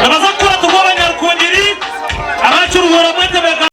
Abazakora tugobanya kongeri abacurura mwete beka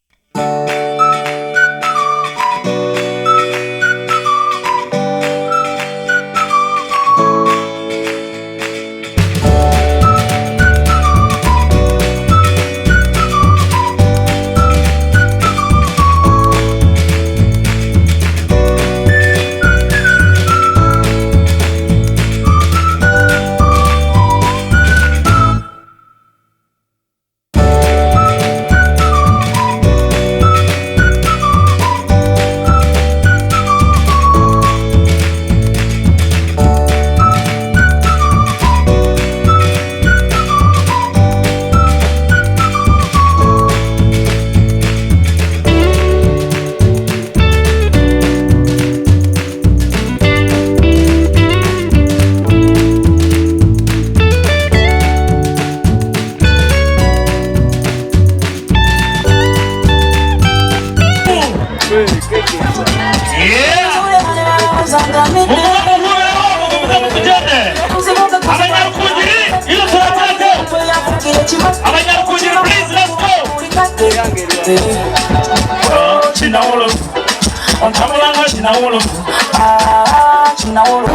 Chinaolo, on Tamalanga, Chinaolo, Chinaolo.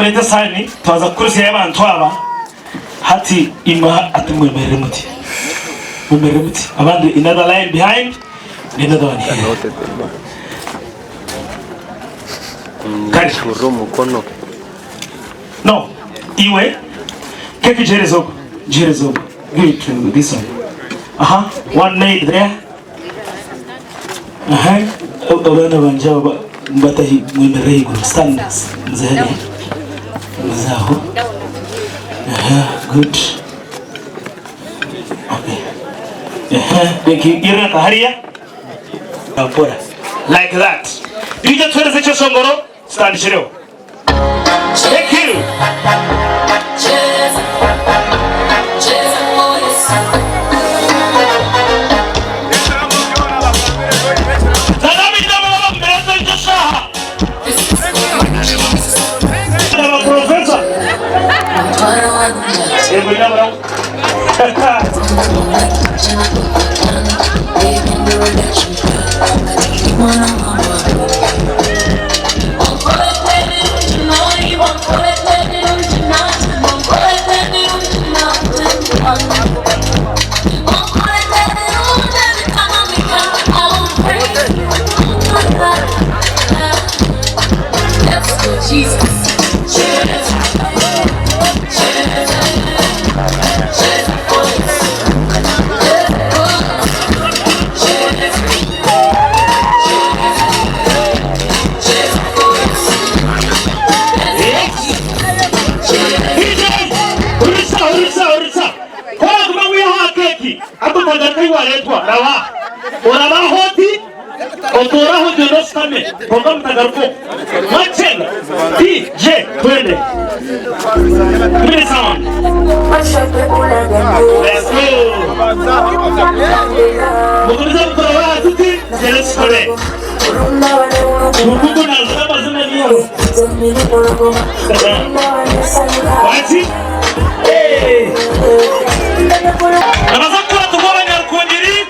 Mlete sani twaza kursi y'abantu aba hati ima atumwe meremuti abandi another line behind another one here kari shuru mukono no iwe keki jerezo give to this one one made there abana banjaba mbatahi mwemereye stand nzahari Zaho. Good. Okay. Like that. You just want to say Songoro? Stand still. Thank you. Mari waletwa rawa. Oraba hoti. Otora hoti nostame. Program tagarko. Machel. DJ twende. Play sound. Let's go. Mukuriza mkoa tuti. Let's go. Mukuko na zaba zina niyo. Wati. Hey. Namazakura tugora nyarukundiri.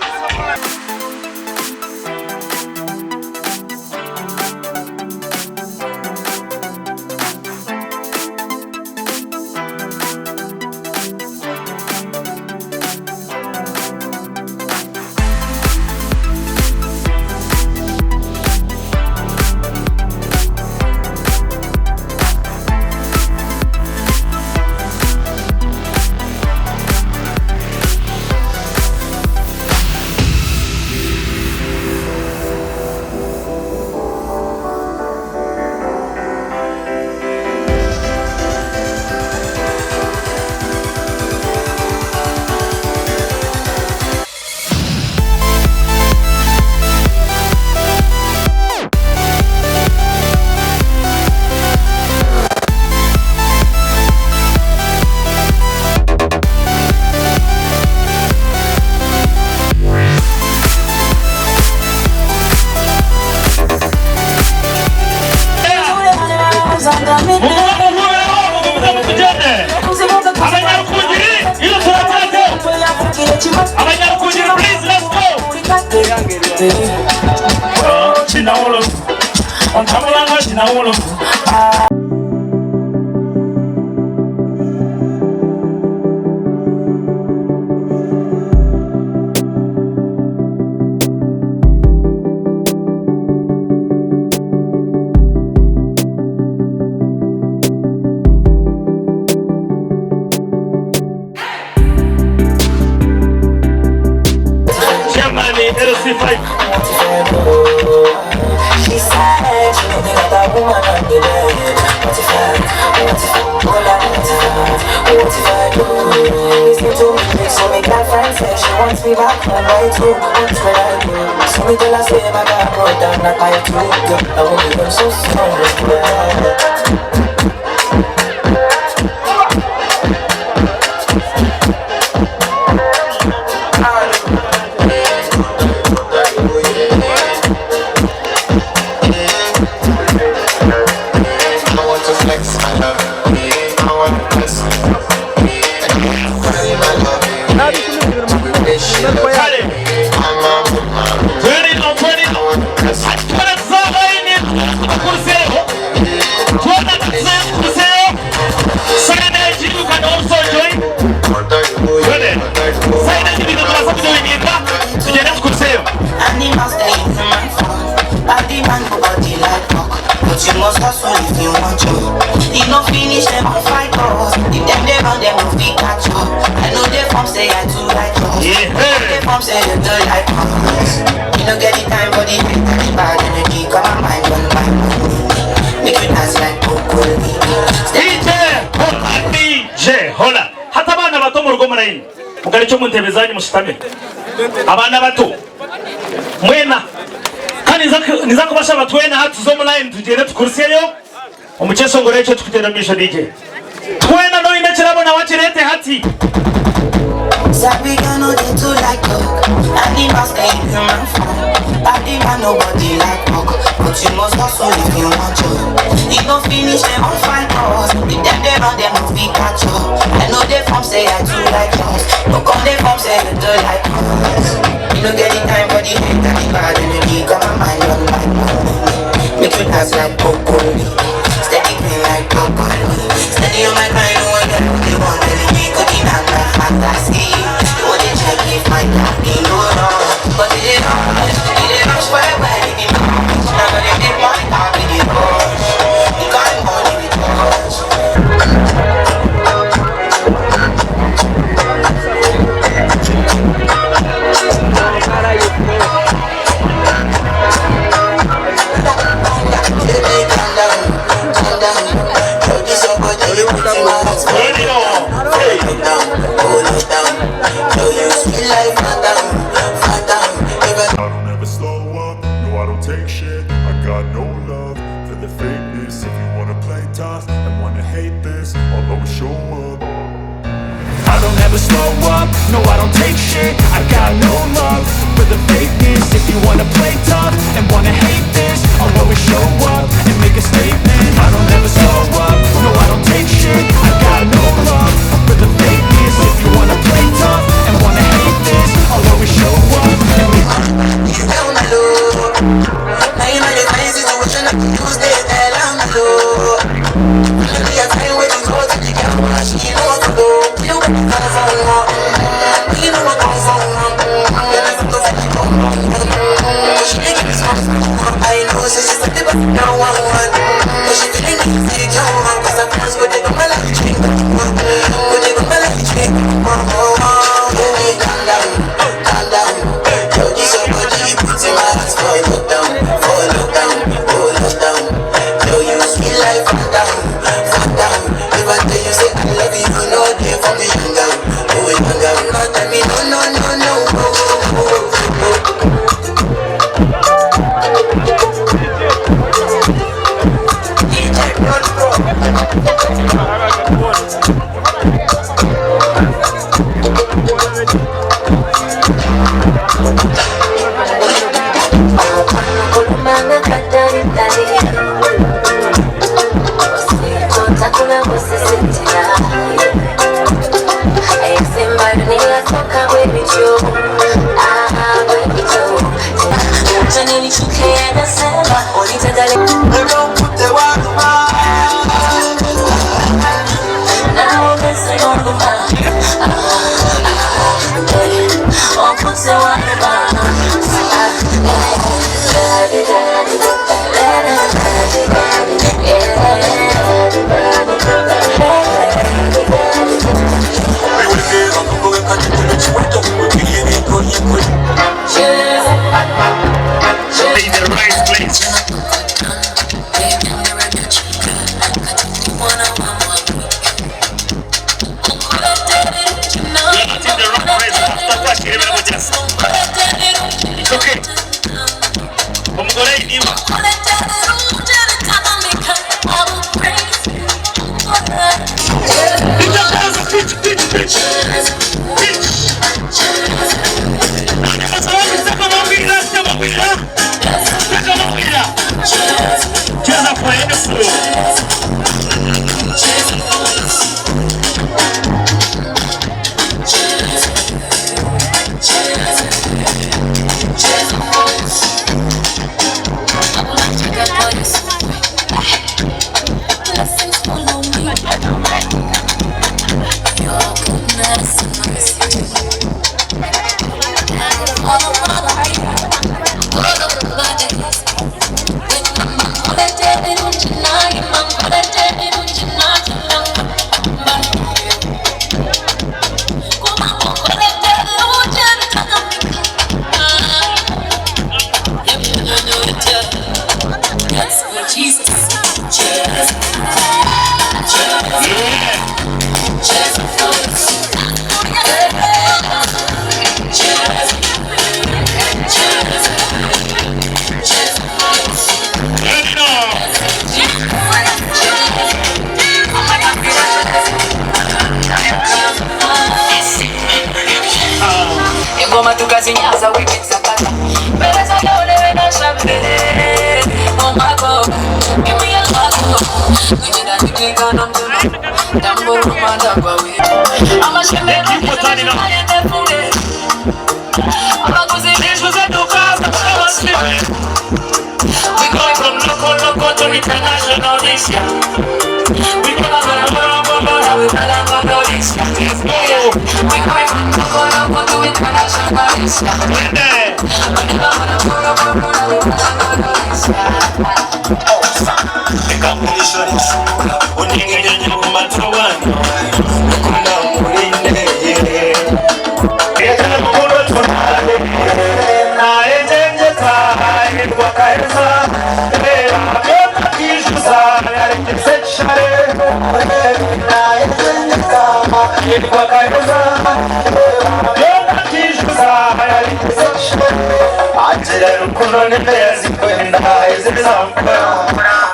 Mukaricho muntebezanyi musitame abana bato mwena kandi nizakubasha batwena hatu zo online tugere tukurseyo omucheso ngorecho tukutera misho DJ twena no inachirabo na wachirete hati Sabigano they too like talk animals they human form body man nobody like talk but you must hustle if you want to you don't finish them on 5 hours if them they run them must be catch up I know they from say I too like us no come they from say you too like us you don't get the time for the hate and the bad energy got my mind on like make you dance like broccoli steady clean like broccoli steady on my grind no one get what they want energy cooking and like fantasy you want to check if my dad be no wrong but it is rush where it is now but if they want it I'll be the rush you can't money with rush tough and wanna hate this, I'll always show up. I don't ever slow up, no I don't take shit. I got no love for the fakeness. If you wanna play tough and wanna hate this, I'll always show up and make a statement. I don't ever slow up, no I don't take shit. I got no love for the fakeness. If you wanna play tough and wanna hate this, I'll always show up and make He's down the low. Now you know the kind situation I can use this down the low. Look at your time when you go to the camera, she know what to do. You got the cars on one, you know what goes on. Then I have to find you on one. She ain't get this one. I know she's just a tip of now one. But she feeling me, say it young. Cause I'm friends with the girl like you drink. With the girl like you drink. Baby, calm down, calm down. Yo, this your body, put in my hands for a lockdown. For a lockdown, oh lockdown. Yo, you sweet life, calm down, calm down. If I tell you say I love you, you know they for me young down. Oh, young down, no tell me no, no, no, no. Tukazinyaza wikisakata Pereza yole na shabele Oh my God Give me a hug Nijida nikika na mtuna Tamburu madagwa we Ama shembe Ayende fule Ama kuzilishu zetu kaza Kama sliwe We going from local to international this year We gonna we gonna this year We going from local to international this year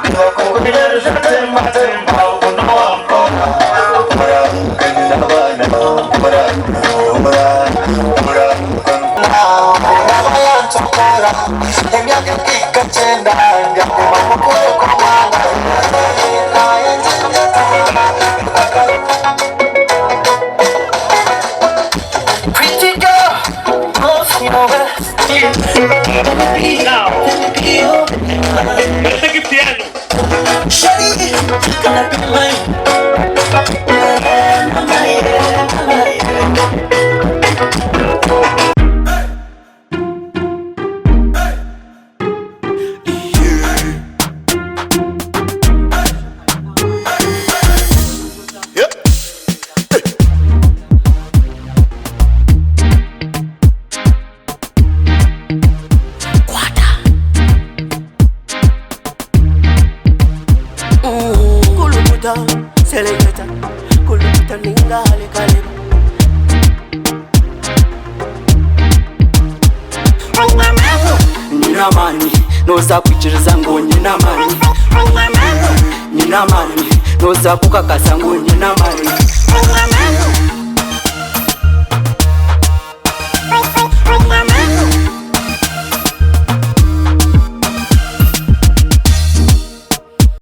I Pretty girl, move your waist. Shawty, gonna be mine. Selecta, kuluta ninga hale kale. Nina mani, noza kuchiriza ngo nina mani. Nina mani, noza kukakasa ngo nina mani.